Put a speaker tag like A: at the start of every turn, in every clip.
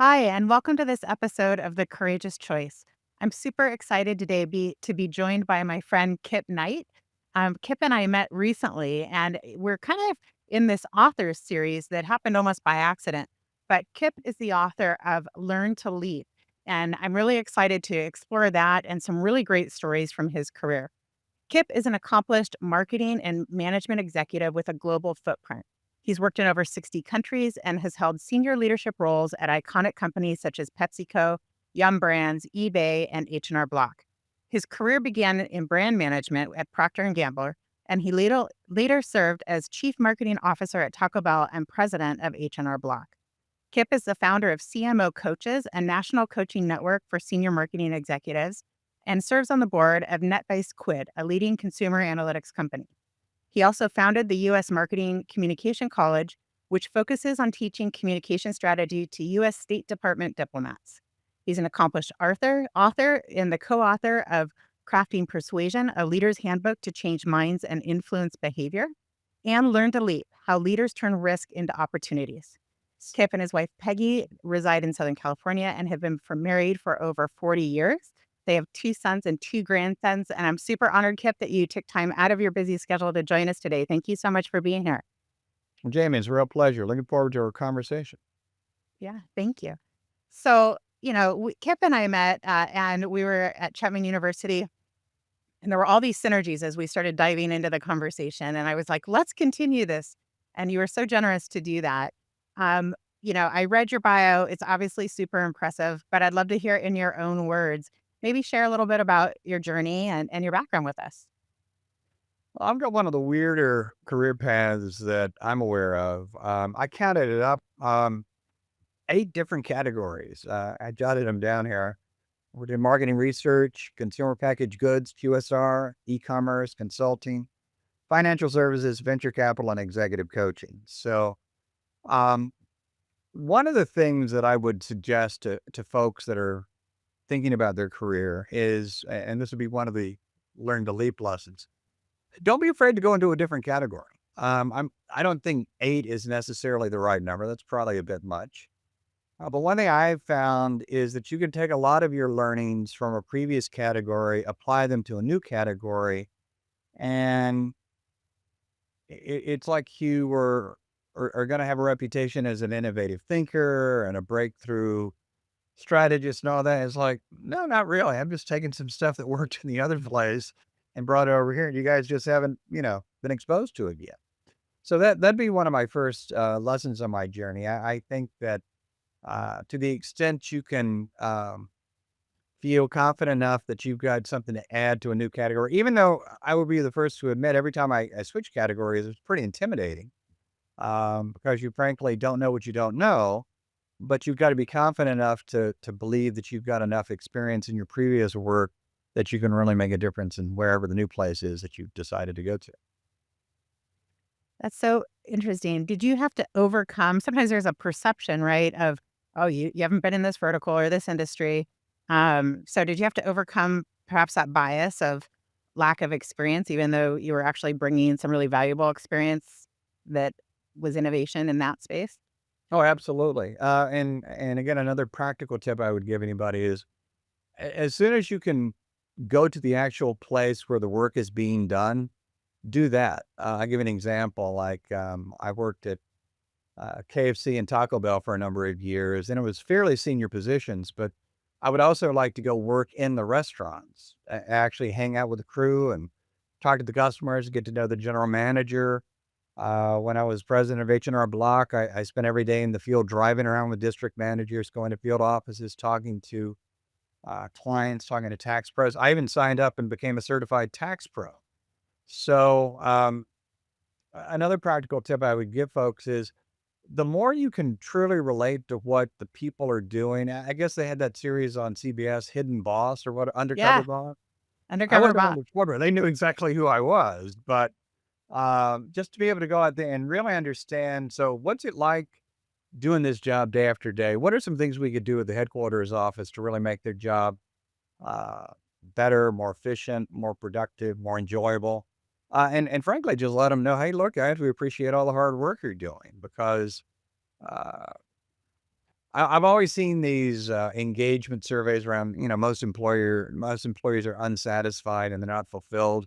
A: Hi, and welcome to this episode of The Courageous Choice. I'm super excited today to be joined by my friend Kip Knight. Kip and I met recently, and we're kind of in this author series that happened almost by accident. But Kip is the author of Learn to Lead, and I'm really excited to explore that and some really great stories from his career. Kip is an accomplished marketing and management executive with a global footprint. He's worked in over 60 countries and has held senior leadership roles at iconic companies such as PepsiCo, Yum Brands, eBay, and H&R Block. His career began in brand management at Procter & Gamble, and he later served as chief marketing officer at Taco Bell and president of H&R Block. Kip is the founder of CMO Coaches, a national coaching network for senior marketing executives, and serves on the board of NetBase Quid, a leading consumer analytics company. He also founded the U.S. Marketing Communication College, which focuses on teaching communication strategy to U.S. State Department diplomats. He's an accomplished author and the co-author of Crafting Persuasion, a leader's handbook to change minds and influence behavior, and Learn to Lead, how leaders turn risk into opportunities. Kip and his wife, Peggy, reside in Southern California and have been married for over 40 years. They have two sons and two grandsons, and I'm super honored, Kip, that you took time out of your busy schedule to join us today. Thank you so much for being here.
B: Well, Jamie, it's a real pleasure. Looking forward to our conversation.
A: Yeah, thank you. So, Kip and I met, and we were at Chapman University, and there were all these synergies as we started diving into the conversation. And I was like, let's continue this. And you were so generous to do that. I read your bio. It's obviously super impressive, but I'd love to hear it in your own words. Maybe share a little bit about your journey and your background with us.
B: Well, I've got one of the weirder career paths that I'm aware of. I counted it up, eight different categories. I jotted them down here. We did marketing research, consumer packaged goods, QSR, e-commerce, consulting, financial services, venture capital, and executive coaching. So, um, one of the things that I would suggest to folks that are thinking about their career is, and this would be one of the learn to leap lessons. Don't be afraid to go into a different category. I don't think 8 is necessarily the right number. That's probably a bit much. But one thing I've found is that you can take a lot of your learnings from a previous category, apply them to a new category, and it's like you are going to have a reputation as an innovative thinker and a breakthrough strategist and all that. It's like, no, not really. I'm just taking some stuff that worked in the other place and brought it over here. And you guys just haven't, been exposed to it yet. So that'd be one of my first lessons on my journey. I think that to the extent you can feel confident enough that you've got something to add to a new category, even though I would be the first to admit every time I switch categories, it's pretty intimidating because you frankly don't know what you don't know. But you've got to be confident enough to believe that you've got enough experience in your previous work that you can really make a difference in wherever the new place is that you've decided to go to.
A: That's so interesting. Did you have to overcome sometimes there's a perception, right, of, oh, you haven't been in this vertical or this industry. So did you have to overcome perhaps that bias of lack of experience, even though you were actually bringing some really valuable experience that was innovation in that space?
B: Oh, absolutely. And again, another practical tip I would give anybody is as soon as you can go to the actual place where the work is being done, do that. I'll give you an example. Like I worked at KFC and Taco Bell for a number of years, and it was fairly senior positions, but I would also like to go work in the restaurants, actually hang out with the crew and talk to the customers, get to know the general manager. When I was president of H&R Block, I spent every day in the field driving around with district managers, going to field offices, talking to clients, talking to tax pros. I even signed up and became a certified tax pro. So another practical tip I would give folks is the more you can truly relate to what the people are doing. I guess they had that series on CBS, Hidden Boss or what, Undercover
A: Yeah,
B: Boss. I
A: undercover
B: wasn't
A: bot.
B: undercover. They knew exactly who I was, but just to be able to go out there and really understand. So what's it like doing this job day after day? What are some things we could do at the headquarters office to really make their job uh, better, more efficient, more productive, more enjoyable? And frankly, just let them know, hey, look, guys, we appreciate all the hard work you're doing because uh, I've always seen these engagement surveys around, most employees are unsatisfied and they're not fulfilled.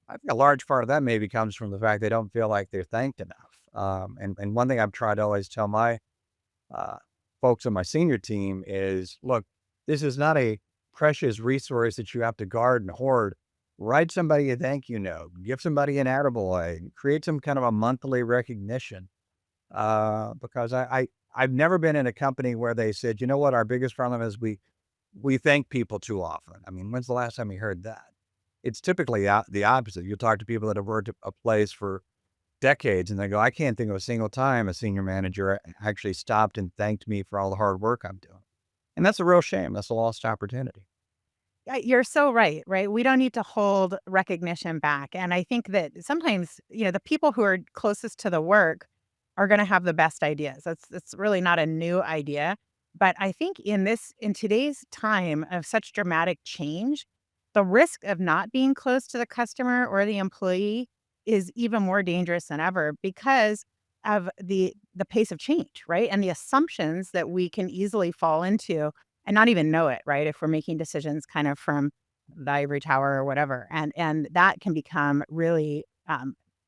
B: I think a large part of that maybe comes from the fact they don't feel like they're thanked enough. And one thing I've tried to always tell my uh, folks on my senior team is, look, this is not a precious resource that you have to guard and hoard. Write somebody a thank you note, give somebody an attaboy, create some kind of a monthly recognition. Because I've never been in a company where they said, you know what, our biggest problem is we thank people too often. I mean, when's the last time you heard that? It's typically the opposite. You talk to people that have worked at a place for decades and they go, I can't think of a single time a senior manager actually stopped and thanked me for all the hard work I'm doing. And that's a real shame. That's a lost opportunity.
A: Yeah, you're so right, right? We don't need to hold recognition back. And I think that sometimes, the people who are closest to the work are going to have the best ideas. That's really not a new idea. But I think in today's time of such dramatic change, the risk of not being close to the customer or the employee is even more dangerous than ever because of the pace of change, right? And the assumptions that we can easily fall into and not even know it, right? If we're making decisions kind of from the ivory tower or whatever, and that can become really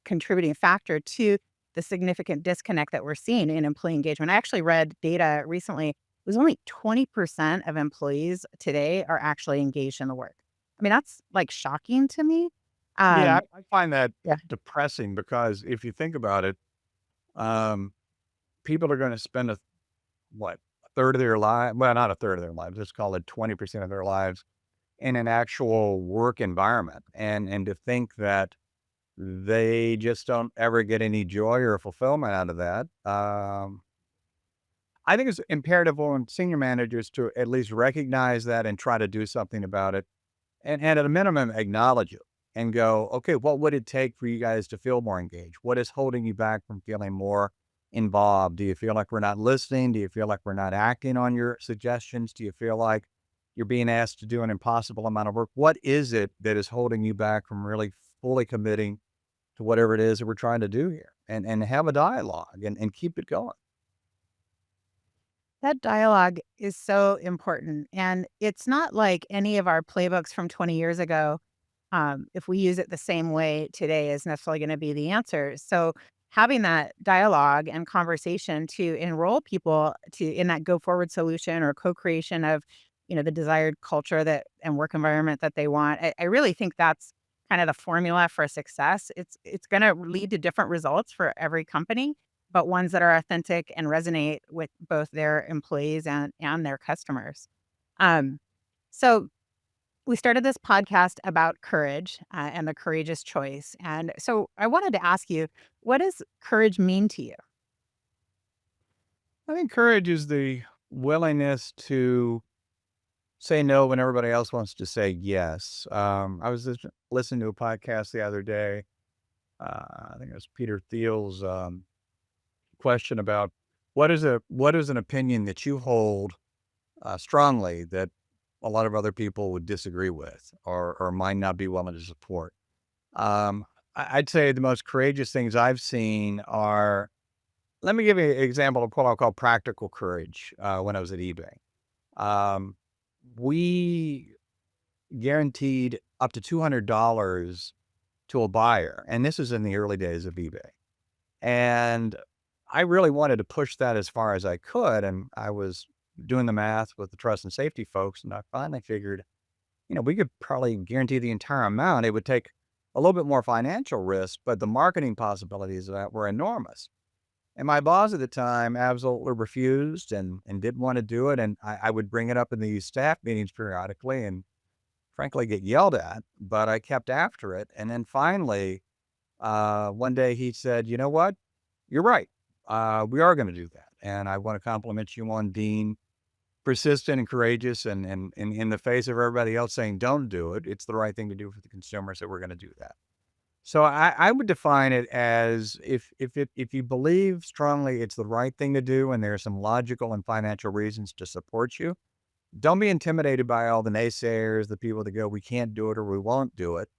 A: contributing factor to the significant disconnect that we're seeing in employee engagement. I actually read data recently. It was only 20% of employees today are actually engaged in the work. I mean, that's like shocking to me.
B: Yeah,
A: Um,
B: I find that
A: yeah,
B: depressing because if you think about it, um, people are going to spend what, a third of their life, well, not a third of their lives, let's call it 20% of their lives in an actual work environment. And to think that they just don't ever get any joy or fulfillment out of that. I think it's imperative on senior managers to at least recognize that and try to do something about it. And at a minimum, acknowledge it and go, okay, what would it take for you guys to feel more engaged? What is holding you back from feeling more involved? Do you feel like we're not listening? Do you feel like we're not acting on your suggestions? Do you feel like you're being asked to do an impossible amount of work? What is it that is holding you back from really fully committing to whatever it is that we're trying to do here? And have a dialogue and keep it going.
A: that dialogue is so important, and it's not like any of our playbooks from 20 years ago. If we use it the same way today is necessarily going to be the answer. So having that dialogue and conversation to enroll people to in that go forward solution or co-creation of, the desired culture that and work environment that they want. I really think that's kind of the formula for success. It's going to lead to different results for every company, but ones that are authentic and resonate with both their employees and their customers. Um, so we started this podcast about courage and the courageous choice. And so I wanted to ask you, what does courage mean to you?
B: I think courage is the willingness to say no when everybody else wants to say yes. I was just listening to a podcast the other day. I think it was Peter Thiel's question about what is an opinion that you hold strongly that a lot of other people would disagree with or might not be willing to support. I'd say the most courageous things I've seen are. Let me give you an example of what I'll call practical courage. When I was at eBay, um, we guaranteed up to $200 to a buyer, and this is in the early days of eBay. And I really wanted to push that as far as I could, and I was doing the math with the trust and safety folks, and I finally figured, we could probably guarantee the entire amount. It would take a little bit more financial risk, but the marketing possibilities of that were enormous. And my boss at the time absolutely refused and didn't want to do it. And I would bring it up in these staff meetings periodically and frankly get yelled at, but I kept after it. And then finally, one day he said, you know what? You're right. We are going to do that. And I want to compliment you on being persistent and courageous and in the face of everybody else saying, don't do it. It's the right thing to do for the consumers that we're going to do that. So I would define it as if you believe strongly it's the right thing to do and there are some logical and financial reasons to support you, don't be intimidated by all the naysayers, the people that go, we can't do it or we won't do it.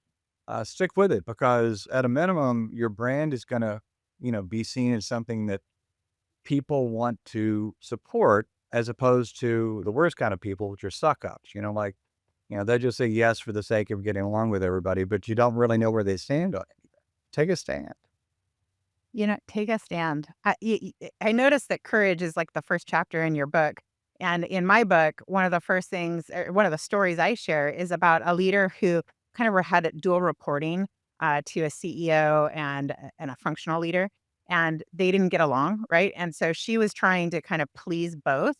B: Stick with it because at a minimum, your brand is going to, be seen as something that people want to support. as opposed to the worst kind of people, which are suck ups. Like, they just say yes for the sake of getting along with everybody, but you don't really know where they stand on it. Take a stand.
A: Take a stand. I noticed that courage is like the first chapter in your book. And in my book, one of the first things, or one of the stories I share is about a leader who kind of had dual reporting to a CEO and a functional leader. And they didn't get along, right? And so she was trying to kind of please both.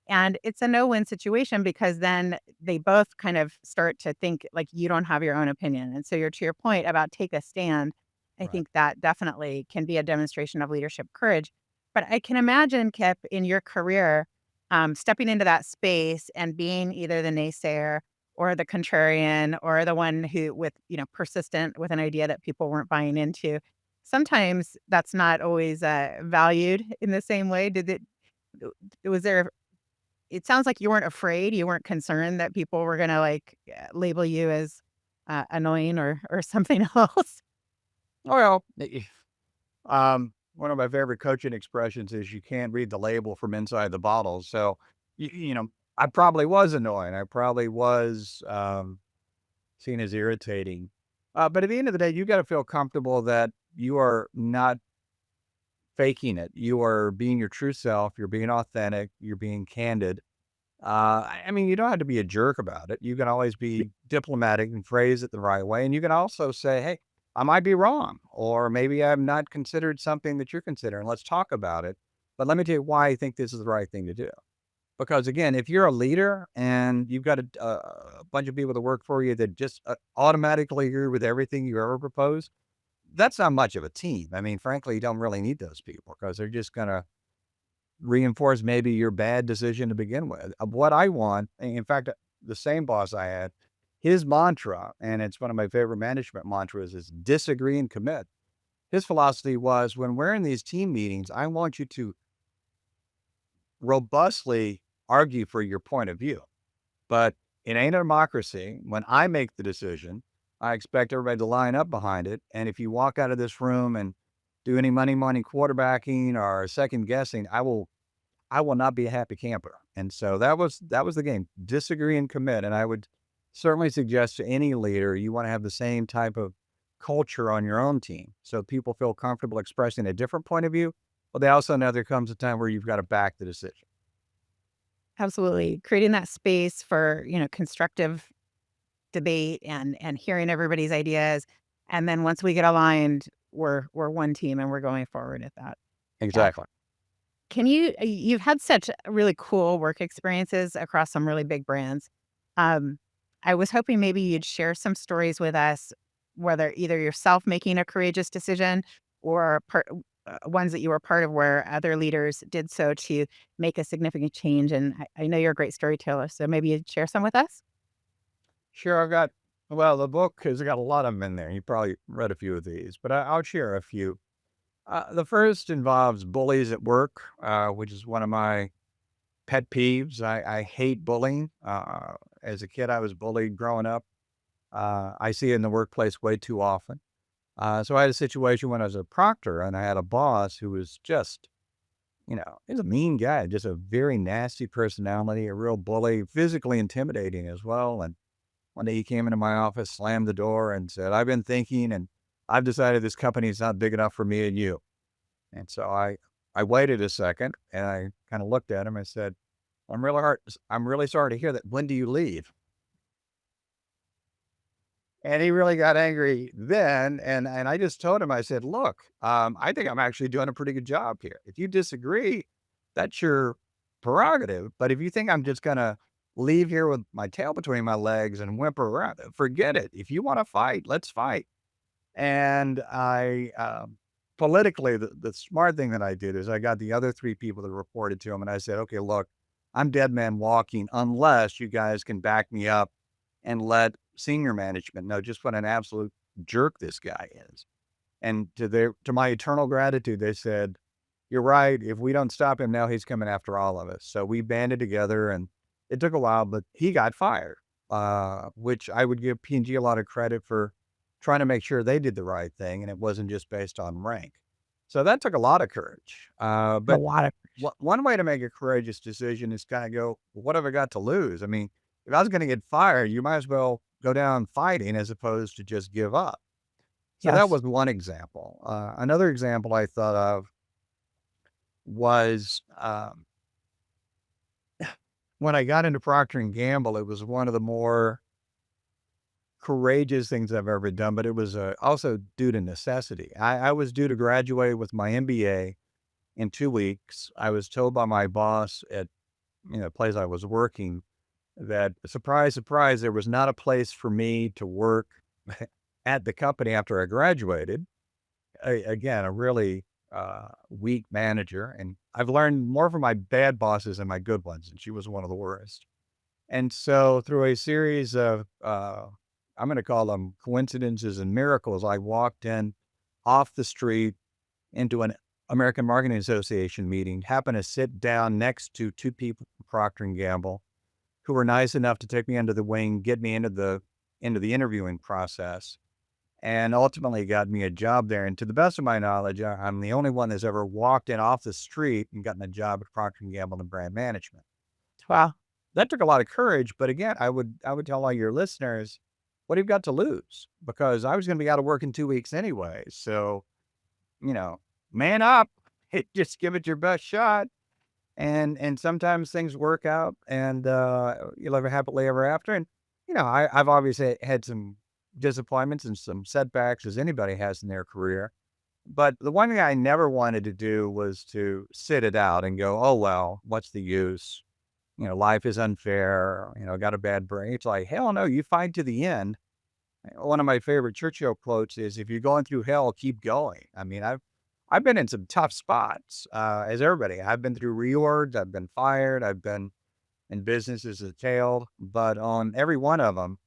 A: And it's a no win situation because then they both kind of start to think like you don't have your own opinion. And so you're to your point about take a stand. I
B: Right.
A: think that definitely can be a demonstration of leadership courage. But I can imagine, Kip, in your career, stepping into that space and being either the naysayer or the contrarian or the one who with, persistent with an idea that people weren't buying into. Sometimes that's not always valued in the same way. Was there, it sounds like you weren't afraid, you weren't concerned that people were going to label you as annoying or something else.
B: Well, one of my favorite coaching expressions is you can't read the label from inside the bottle. So, I probably was annoying. I probably was seen as irritating. But at the end of the day, you got to feel comfortable that you are not faking it. You are being your true self. You're being authentic. You're being candid. I mean, you don't have to be a jerk about it. You can always be diplomatic and phrase it the right way. And you can also say, hey, I might be wrong, or maybe I've not considered something that you're considering. Let's talk about it. But let me tell you why I think this is the right thing to do. Because again, if you're a leader and you've got a bunch of people that work for you that just automatically agree with everything you ever propose, that's not much of a team. I mean, frankly, you don't really need those people because they're just going to reinforce maybe your bad decision to begin with. What I want, in fact, the same boss I had, his mantra, and it's one of my favorite management mantras, is disagree and commit. His philosophy was when we're in these team meetings, I want you to robustly argue for your point of view. But it ain't a democracy. When I make the decision, I expect everybody to line up behind it. And if you walk out of this room and do any money quarterbacking or second guessing, I will not be a happy camper. And so that was the game. Disagree and commit. And I would certainly suggest to any leader you want to have the same type of culture on your own team so people feel comfortable expressing a different point of view. But they also know there comes a time where you've got to back the decision.
A: Absolutely. Creating that space for, constructive debate and hearing everybody's ideas. And then once we get aligned, we're one team and we're going forward at that. Yeah.
B: Exactly.
A: You've had such really cool work experiences across some really big brands. Um, I was hoping maybe you'd share some stories with us, whether either yourself making a courageous decision or ones that you were part of where other leaders did so to make a significant change. And I know you're a great storyteller, so maybe you'd share some with us.
B: Sure, well, the book has got a lot of them in there. You probably read a few of these, but I'll share a few. The first involves bullies at work, which is one of my pet peeves. I hate bullying. As a kid, I was bullied growing up. I see it in the workplace way too often. So I had a situation when I was a proctor and I had a boss who was just, he's a mean guy, just a very nasty personality, a real bully, physically intimidating as well. And one day he came into my office, slammed the door and said, I've been thinking and I've decided this company is not big enough for me and you. And so I waited a second and I kind of looked at him and said, I'm really sorry to hear that. When do you leave? And he really got angry then. And I just told him, I said, look, I think I'm actually doing a pretty good job here. If you disagree, that's your prerogative. But if you think I'm just going to leave here with my tail between my legs and whimper around, forget it. If you want to fight, let's fight. And politically, the smart thing that I did is I got the other three people that reported to him and I said, okay, look, I'm dead man walking unless you guys can back me up and let senior management know just what an absolute jerk this guy is. And to my eternal gratitude, they said, you're right. If we don't stop him now, he's coming after all of us. So we banded together and it took a while, but he got fired, which I would give P&G a lot of credit for trying to make sure they did the right thing and it wasn't just based on rank. So that took a lot of courage.
A: A
B: But
A: lot of.
B: one way to make a courageous decision is kind of go, "Well, what have I got to lose?" I mean, if I was going to get fired, you might as well go down fighting as opposed to just give up. So that
A: Yes.
B: was one example. Another example I thought of was when I got into Procter and Gamble. It was one of the more courageous things I've ever done, but it was also due to necessity. I was due to graduate with my MBA in 2 weeks. I was told by my boss at the place I was working that surprise, surprise, there was not a place for me to work at the company after I graduated. Again, a really weak manager, and I've learned more from my bad bosses than my good ones, and she was one of the worst. And so, through a series of I'm going to call them coincidences and miracles, I walked in off the street into an American Marketing Association meeting, happened to sit down next to two people from Procter and Gamble who were nice enough to take me under the wing, get me into the interviewing process, and ultimately got me a job there. And to the best of my knowledge, I'm the only one that's ever walked in off the street and gotten a job at Procter and Gamble in brand management.
A: Wow.
B: That took a lot of courage, but again, I would tell all your listeners, what have you got to lose? Because I was going to be out of work in 2 weeks anyway. So, you know, man up, just give it your best shot. And sometimes things work out, and you live happily ever after. And I've obviously had some disappointments and some setbacks, as anybody has in their career. But the one thing I never wanted to do was to sit it out and go, "Oh well, what's the use? Life is unfair. Got a bad brain." It's like, hell no, you fight to the end. One of my favorite Churchill quotes is, "If you're going through hell, keep going." I mean, I've been in some tough spots, as everybody. I've been through reorgs, I've been fired, I've been in businesses that failed, but on every one of them,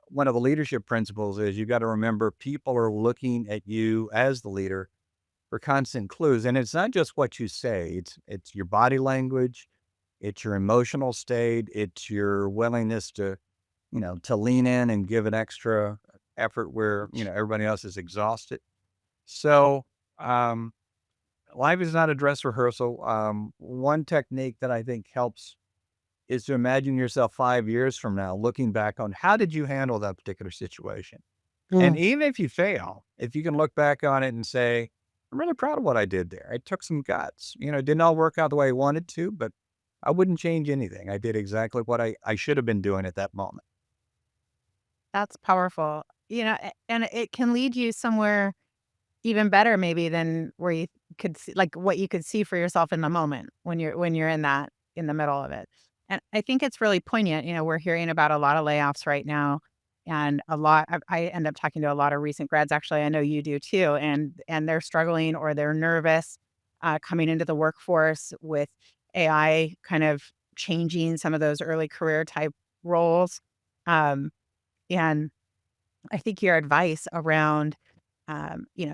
B: one of the leadership principles is you got to remember people are looking at you as the leader for constant clues, and it's not just what you say; it's your body language, it's your emotional state, it's your willingness to lean in and give an extra effort where everybody else is exhausted. So, um, life is not a dress rehearsal. One technique that I think helps is to imagine yourself 5 years from now, looking back on how did you handle that particular situation. And
A: Mm,
B: even if you fail, if you can look back on it and say, I'm really proud of what I did there. It took some guts. It didn't all work out the way I wanted to, but I wouldn't change anything. I did exactly what I should have been doing at that moment.
A: that's powerful. And it can lead you somewhere even better maybe than where you could see like, what you could see for yourself in the moment when you're in the middle of it. And I think it's really poignant, we're hearing about a lot of layoffs right now, and I end up talking to a lot of recent grads, actually, I know you do too, and they're struggling or they're nervous, coming into the workforce with AI kind of changing some of those early career type roles. Um, and I think your advice around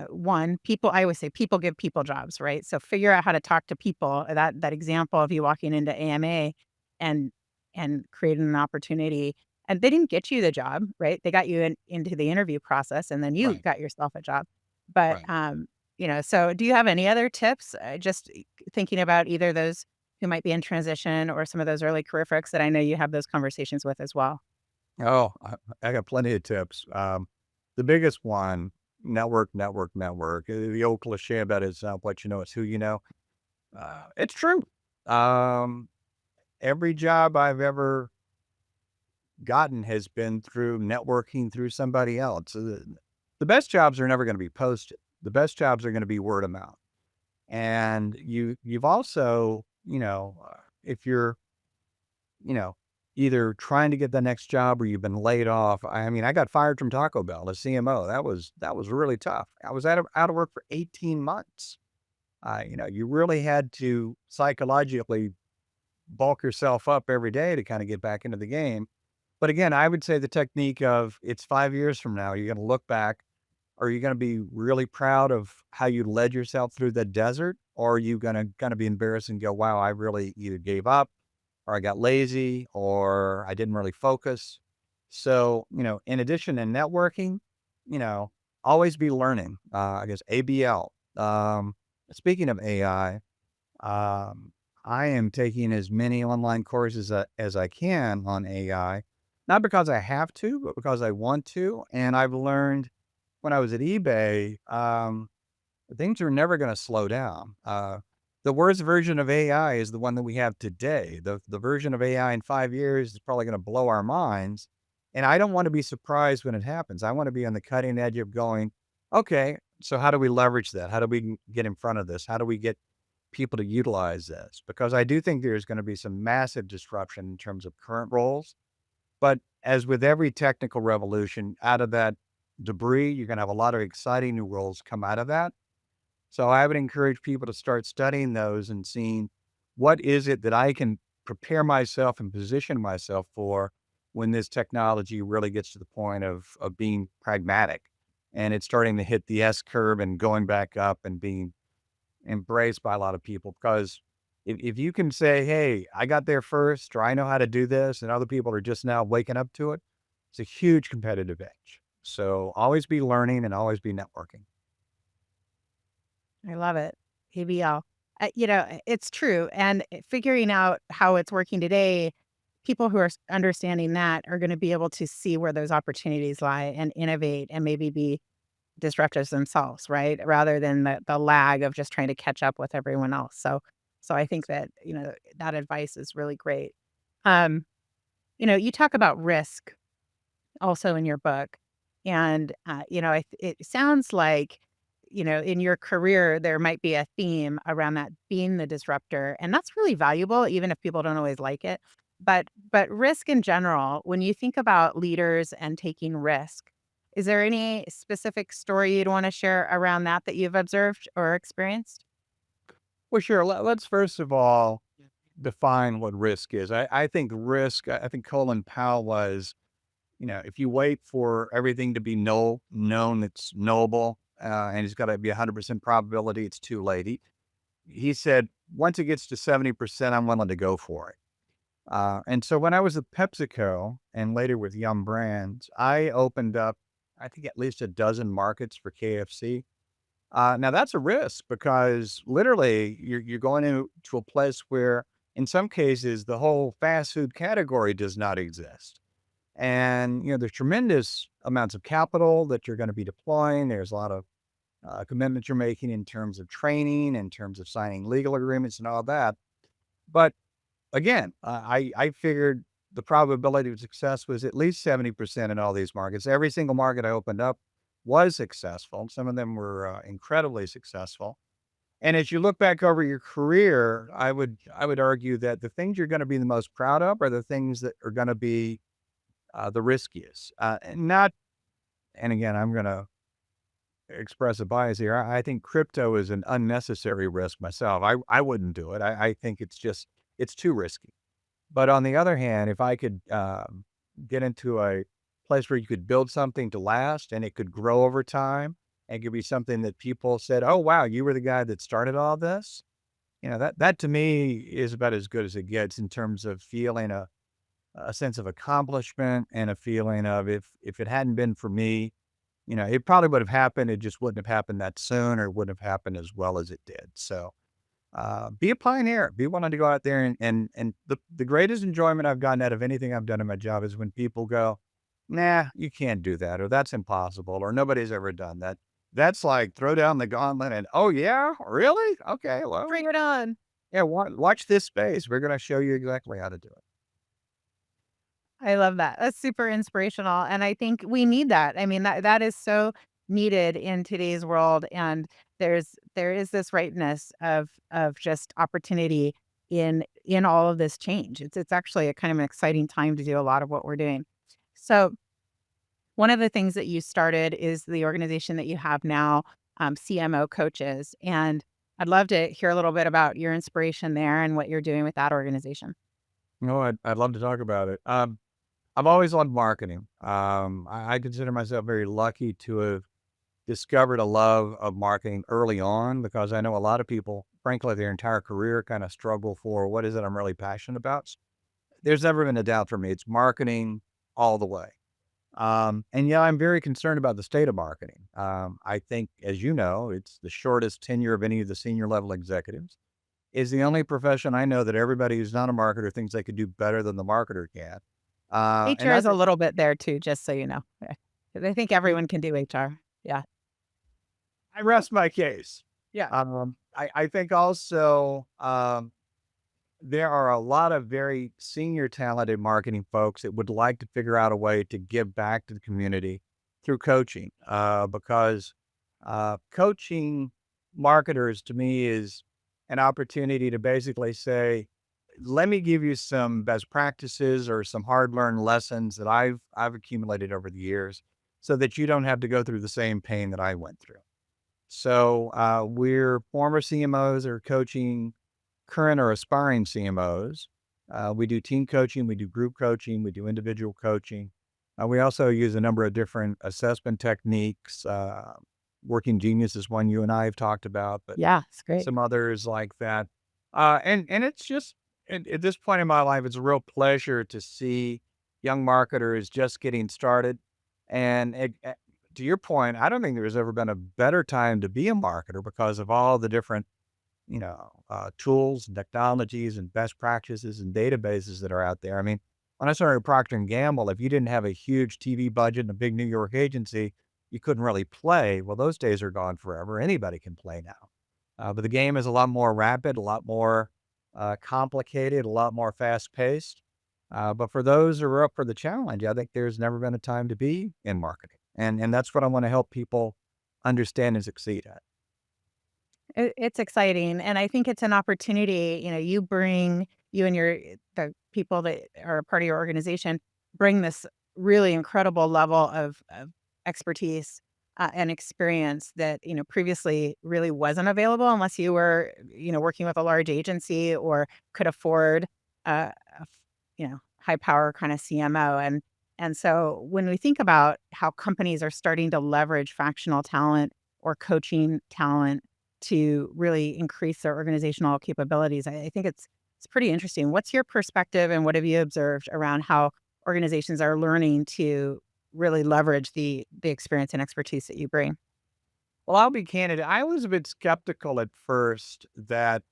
A: one, people, I always say people give people jobs, right? So figure out how to talk to people. That example of you walking into AMA and creating an opportunity. And they didn't get you the job, right? They got you into the interview process and then you
B: Right,
A: got yourself a job. But
B: right.
A: so do you have any other tips? Just thinking about either those who might be in transition or some of those early career folks that I know you have those conversations with as well.
B: Oh, I got plenty of tips. The biggest one, network, network, network. The old cliche about it's not what you know, it's who you know. It's true. Um, every job I've ever gotten has been through networking through somebody else. The best jobs are never going to be posted. The best jobs are going to be word of mouth. And you've also, if you're you know, either trying to get the next job or you've been laid off. I mean, I got fired from Taco Bell as CMO. That was really tough. I was out of work for 18 months. You really had to psychologically bulk yourself up every day to kind of get back into the game. But again, I would say the technique of it's 5 years from now, you're going to look back. Are you going to be really proud of how you led yourself through the desert? Or are you going to kind of be embarrassed and go, wow, I really either gave up or I got lazy, or I didn't really focus. So, in addition to networking, you know, always be learning. I guess ABL. Speaking of AI, Um, I am taking as many online courses as I can on AI, not because I have to, but because I want to. And I've learned when I was at eBay, things are never going to slow down. The worst version of AI is the one that we have today. The version of AI in 5 years is probably going to blow our minds. And I don't want to be surprised when it happens. I want to be on the cutting edge of going, okay, so how do we leverage that? How do we get in front of this? How do we get people to utilize this? Because I do think there's going to be some massive disruption in terms of current roles. But as with every technical revolution, out of that debris, you're going to have a lot of exciting new roles come out of that. So I would encourage people to start studying those and seeing what is it that I can prepare myself and position myself for when this technology really gets to the point of being pragmatic and it's starting to hit the S curve and going back up and being embraced by a lot of people. Because if you can say, hey, I got there first, or I know how to do this, and other people are just now waking up to it, it's a huge competitive edge. So always be learning and always be networking.
A: I love it. ABL. It's true. And figuring out how it's working today, people who are understanding that are going to be able to see where those opportunities lie and innovate and maybe be disruptors themselves, right? Rather than the lag of just trying to catch up with everyone else. So I think that, that advice is really great. Um, you talk about risk also in your book. And, it sounds like, in your career, there might be a theme around that being the disruptor. And that's really valuable, even if people don't always like it. But risk in general, when you think about leaders and taking risk, is there any specific story you'd want to share around that you've observed or experienced?
B: Well, sure. Let's first of all define what risk is. I think risk, I think Colin Powell was, if you wait for everything to be known, it's knowable, and it's got to be 100% probability, it's too late. He said, once it gets to 70%, I'm willing to go for it. And so when I was at PepsiCo and later with Yum Brands, I opened up, I think, at least a dozen markets for KFC. Now that's a risk because literally you're going to a place where in some cases the whole fast food category does not exist. And there's tremendous amounts of capital that you're going to be deploying. There's a lot of commitments you're making in terms of training, in terms of signing legal agreements and all that. But again, I figured the probability of success was at least 70% in all these markets. Every single market I opened up was successful. Some of them were incredibly successful. And as you look back over your career, I would argue that the things you're going to be the most proud of are the things that are going to be the riskiest. And not, and again, I'm going to express a bias here. I think crypto is an unnecessary risk myself. I wouldn't do it. I think it's too risky. But on the other hand, if I could get into a place where you could build something to last and it could grow over time and could be something that people said, "Oh wow, you were the guy that started all this." That to me is about as good as it gets in terms of feeling a sense of accomplishment and a feeling of if it hadn't been for me, it probably would have happened. It just wouldn't have happened that soon, or it wouldn't have happened as well as it did. So be a pioneer. Be willing to go out there and the greatest enjoyment I've gotten out of anything I've done in my job is when people go, "Nah, you can't do that," or "That's impossible," or "Nobody's ever done that." That's like throw down the gauntlet and, "Oh yeah, really? Okay, well,
A: Bring it on.
B: yeah, watch this space. We're gonna show you exactly how to do it."
A: I love that. That's super inspirational, and I think we need that. I mean, that is so needed in today's world, and there is this ripeness of just opportunity in all of this change. It's actually a kind of an exciting time to do a lot of what we're doing. So, one of the things that you started is the organization that you have now, CMO Coaches, and I'd love to hear a little bit about your inspiration there and what you're doing with that organization.
B: No, I'd love to talk about it. I've always loved marketing. I consider myself very lucky to have discovered a love of marketing early on because I know a lot of people, frankly, their entire career kind of struggle for what is it I'm really passionate about. There's never been a doubt for me. It's marketing all the way. And yeah, I'm very concerned about the state of marketing. I think, as you know, it's the shortest tenure of any of the senior level executives. is the only profession I know that everybody who's not a marketer thinks they could do better than the marketer can. And
A: HR is
B: that's
A: a little bit there too, just so you know. Yeah. 'Cause I think everyone can do HR. Yeah.
B: I rest my case.
A: Yeah.
B: I think also there are a lot of very senior talented marketing folks that would like to figure out a way to give back to the community through coaching, because coaching marketers to me is an opportunity to basically say, let me give you some best practices or some hard learned lessons that I've accumulated over the years so that you don't have to go through the same pain that I went through. So we're former CMOs or coaching current or aspiring CMOs. We do team coaching, we do group coaching, we do individual coaching. We also use a number of different assessment techniques. Working Genius is one you and I have talked about, but
A: Yeah, it's great.
B: some others like that. And it's just at this point in my life, it's a real pleasure to see young marketers just getting started. And to your point, I don't think there's ever been a better time to be a marketer because of all the different tools and technologies and best practices and databases that are out there. I mean, when I started at Procter and Gamble, if you didn't have a huge TV budget and a big New York agency, you couldn't really play. Well, those days are gone forever. Anybody can play now. But the game is a lot more rapid, a lot more complicated, a lot more fast paced. But for those who are up for the challenge, I think there's never been a time to be in marketing. And that's what I want to help people understand and succeed at.
A: It's exciting, and I think it's an opportunity, you and the people that are a part of your organization bring this really incredible level of expertise, and experience that, previously really wasn't available unless you were, working with a large agency or could afford high power kinda CMO, and so when we think about how companies are starting to leverage fractional talent or coaching talent to really increase their organizational capabilities. I think it's pretty interesting. What's your perspective and what have you observed around how organizations are learning to really leverage the experience and expertise that you bring?
B: Well, I'll be candid. I was a bit skeptical at first that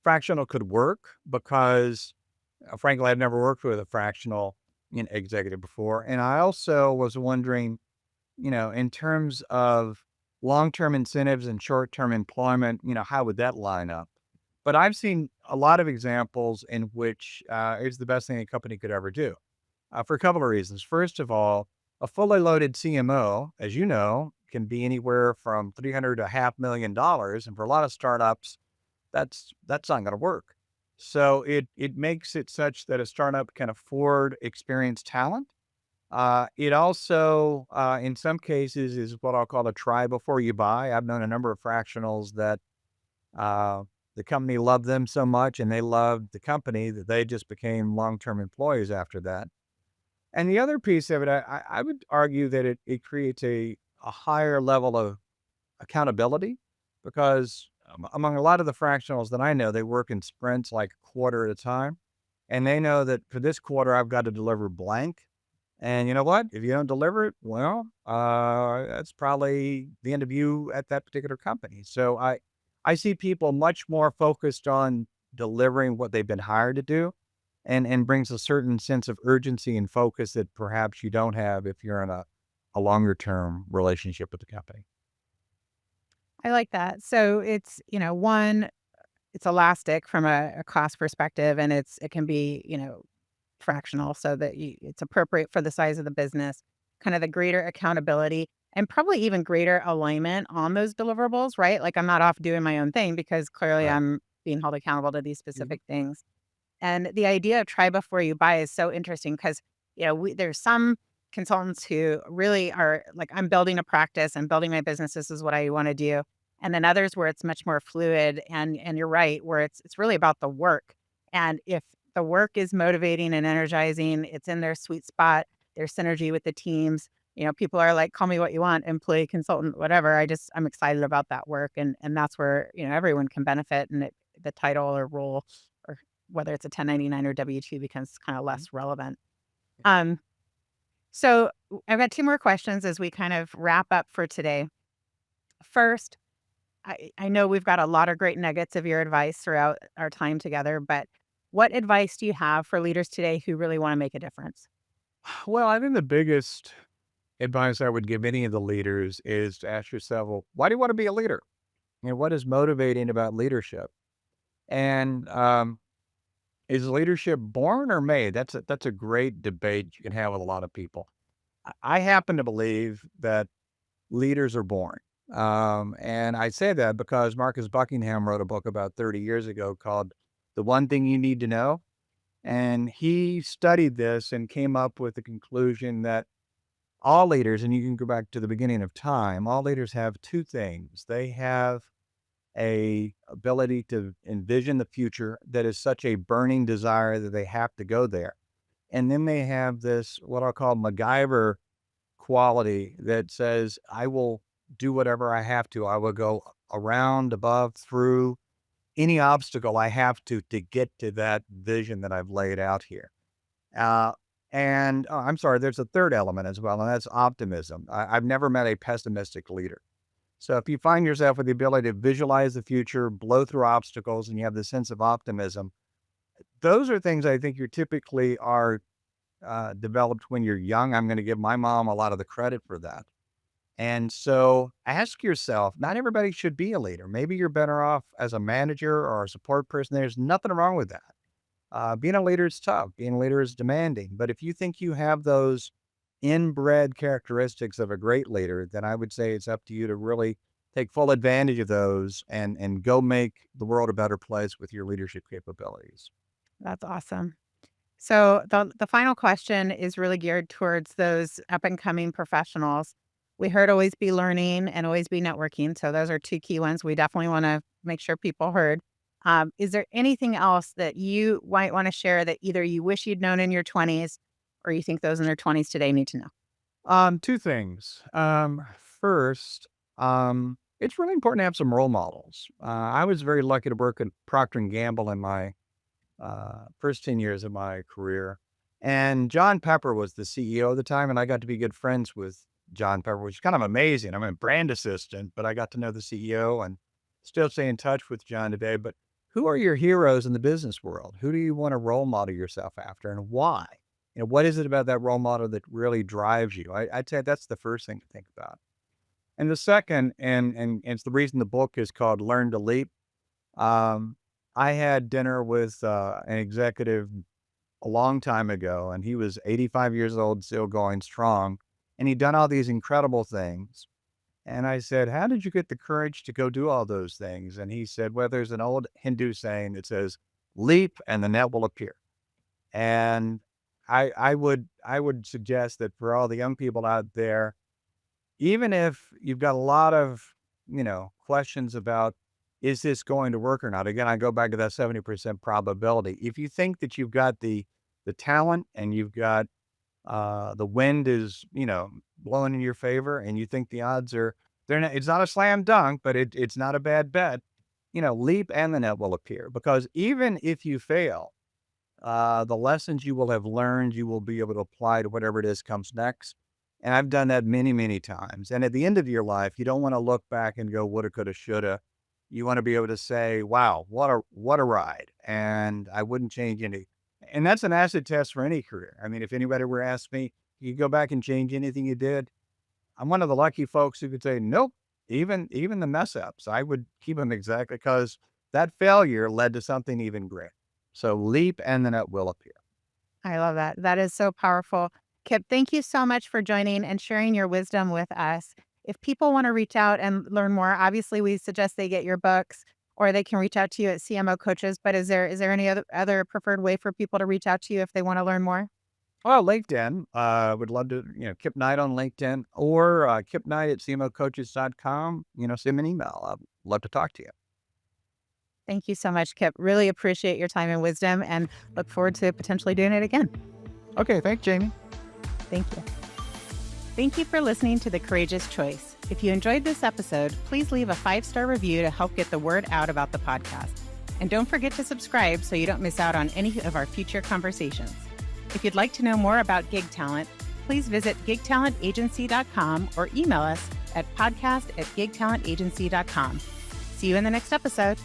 B: fractional could work because, frankly, I've never worked with a fractional executive before. And I also was wondering, in terms of long-term incentives and short-term employment, how would that line up? But I've seen a lot of examples in which it's the best thing a company could ever do for a couple of reasons. First of all, a fully loaded CMO, as you know, can be anywhere from 300 to $500,000, and for a lot of startups, that's not going to work. So it makes it such that a startup can afford experienced talent. It also, in some cases, is what I'll call a try before you buy. I've known a number of fractionals that uh, the company loved them so much, and they loved the company that they just became long-term employees after that. And the other piece of it, I would argue that it creates a higher level of accountability because among a lot of the fractionals that I know, they work in sprints like a quarter at a time. And they know that for this quarter, I've got to deliver blank. And you know what? If you don't deliver it, well, that's probably the end of you at that particular company. So I see people much more focused on delivering what they've been hired to do and brings a certain sense of urgency and focus that perhaps you don't have if you're in a longer term relationship with the company.
A: I like that. So it's, one, it's elastic from a cost perspective and it can be, fractional so that it's appropriate for the size of the business, kind of the greater accountability and probably even greater alignment on those deliverables, right? Like I'm not off doing my own thing because clearly
B: Right.
A: I'm being held accountable to these
B: Mhm.
A: specific things. And the idea of try before you buy is so interesting because, there's some consultants who really are like, I'm building a practice, I'm building my business, this is what I want to do. And then others where it's much more fluid and you're right, where it's really about the work. And if the work is motivating and energizing, it's in their sweet spot, their synergy with the teams. People are like, call me what you want, employee, consultant, whatever. I'm excited about that work. And that's where, everyone can benefit and the title or role or whether it's a 1099 or W-2 becomes kind of
B: Mhm.
A: less relevant. Um, so I've got two more questions as we kind of wrap up for today. First, I know we've got a lot of great nuggets of your advice throughout our time together, but what advice do you have for leaders today who really want to make a difference?
B: Well, I think the biggest advice I would give any of the leaders is to ask yourself, well, why do you want to be a leader? What is motivating about leadership? And is leadership born or made? That's a great debate you can have with a lot of people. I happen to believe that leaders are born. And I say that because Marcus Buckingham wrote a book about 30 years ago called The One Thing You Need to Know. And he studied this and came up with the conclusion that all leaders, and you can go back to the beginning of time, all leaders have two things. They have a ability to envision the future that is such a burning desire that they have to go there. And then they have this, what I'll call MacGyver quality that says, I will do whatever I have to. I will go around, above, through any obstacle I have to get to that vision that I've laid out here. Uh, I'm sorry, there's a third element as well, and that's optimism. I've never met a pessimistic leader. So if you find yourself with the ability to visualize the future, blow through obstacles, and you have this sense of optimism, those are things I think you typically are developed when you're young. I'm going to give my mom a lot of the credit for that. And so ask yourself, not everybody should be a leader. Maybe you're better off as a manager or a support person. There's nothing wrong with that. Being a leader is tough. Being a leader is demanding. But if you think you have those inbred characteristics of a great leader, then I would say it's up to you to really take full advantage of those and go make the world a better place with your leadership capabilities.
A: That's awesome. So the final question is really geared towards those up and coming professionals. We heard always be learning and always be networking. So those are two key ones we definitely want to make sure people heard. Is there anything else that you might want to share that either you wish you'd known in your 20s or you think those in their 20s today need to know?
B: Two things. First, it's really important to have some role models. I was very lucky to work at Procter and Gamble in my first 10 years of my career. And John Pepper was the CEO at the time, and I got to be good friends with John Pepper, which is kind of amazing. I'm a brand assistant, but I got to know the CEO and still stay in touch with John today. But who are your heroes in the business world? Who do you want to role model yourself after and why? What is it about that role model that really drives you? I'd say that's the first thing to think about. And the second, and it's the reason the book is called Learn to Leap. Um, I had dinner with an executive a long time ago, and he was 85 years old, still going strong, and he'd done all these incredible things. And I said, how did you get the courage to go do all those things? And he said, well, there's an old Hindu saying that says, leap and the net will appear. And I would suggest that for all the young people out there, even if you've got a lot of, questions about, is this going to work or not? Again, I go back to that 70% probability. If you think that you've got the talent and you've got the wind is, blowing in your favor and you think the odds are, they're not, it's not a slam dunk, but it's not a bad bet, leap and the net will appear. Because even if you fail, the lessons you will have learned, you will be able to apply to whatever it is comes next. And I've done that many, many times. And at the end of your life, you don't want to look back and go, woulda, coulda, shoulda. You want to be able to say, wow, what a ride. And I wouldn't change any. And that's an acid test for any career. I mean, if anybody were to ask me, you go back and change anything you did. I'm one of the lucky folks who could say, nope, even the mess ups, I would keep them exactly because that failure led to something even greater. So leap and then it will appear.
A: I love that. That is so powerful. Kip, thank you so much for joining and sharing your wisdom with us. If people want to reach out and learn more, obviously we suggest they get your books or they can reach out to you at CMO Coaches. But is there any other preferred way for people to reach out to you if they want to learn more?
B: Well, LinkedIn, would love to, Kip Knight on LinkedIn or Kip Knight at cmocoaches.com. Send me an email. I'd love to talk to you.
A: Thank you so much, Kip. Really appreciate your time and wisdom and look forward to potentially doing it again.
B: Okay, thanks, Jamie.
A: Thank you. Thank you for listening to The Courageous Choice. If you enjoyed this episode, please leave a 5-star review to help get the word out about the podcast. And don't forget to subscribe so you don't miss out on any of our future conversations. If you'd like to know more about gig talent, please visit gigtalentagency.com or email us at podcast@gigtalentagency.com. See you in the next episode.